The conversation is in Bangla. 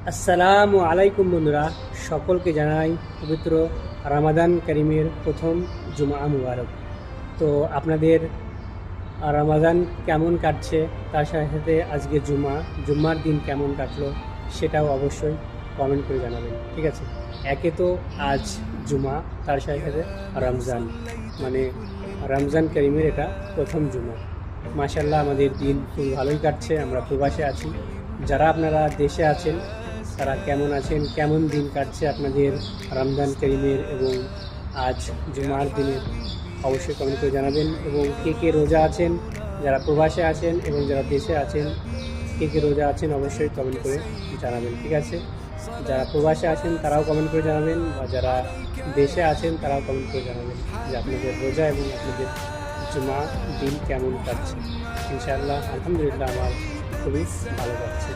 আসসালামু আলাইকুম বন্ধুরা, সকলকে জানাই পবিত্র রামাদান করিমের প্রথম জুমা মুবারক। তো আপনাদের রামাদান কেমন কাটছে, তার সাথে সাথে আজকে জুম্মার দিন কেমন কাটলো সেটাও অবশ্যই কমেন্ট করে জানাবেন, ঠিক আছে? একে তো আজ জুমা, তার সাথে সাথে রমজান, মানে রমজান করিমের এটা প্রথম জুমা। মাশাল্লাহ, আমাদের দিন খুব ভালোই কাটছে। আমরা প্রবাসে আছি। যারা আপনারা দেশে আছেন তারা কেমন আছেন, কেমন দিন কাটছে আপনাদের রমজান করিমের এবং আজ জুমার দিনের, অবশ্যই কমেন্ট করে জানাবেন। এবং কে কে রোজা আছেন, যারা প্রবাসে আছেন এবং যারা দেশে আছেন, কে কে রোজা আছেন অবশ্যই কমেন্ট করে জানাবেন, ঠিক আছে? যারা প্রবাসে আছেন তারাও কমেন্ট করে জানাবেন, বা যারা দেশে আছেন তারাও কমেন্ট করে জানাবেন যে আপনাদের রোজা এবং আপনাদের জুমা দিন কেমন কাটছে। ইনশাআল্লাহ আলহামদুলিল্লাহ আমার খুবই ভালো কাটছে।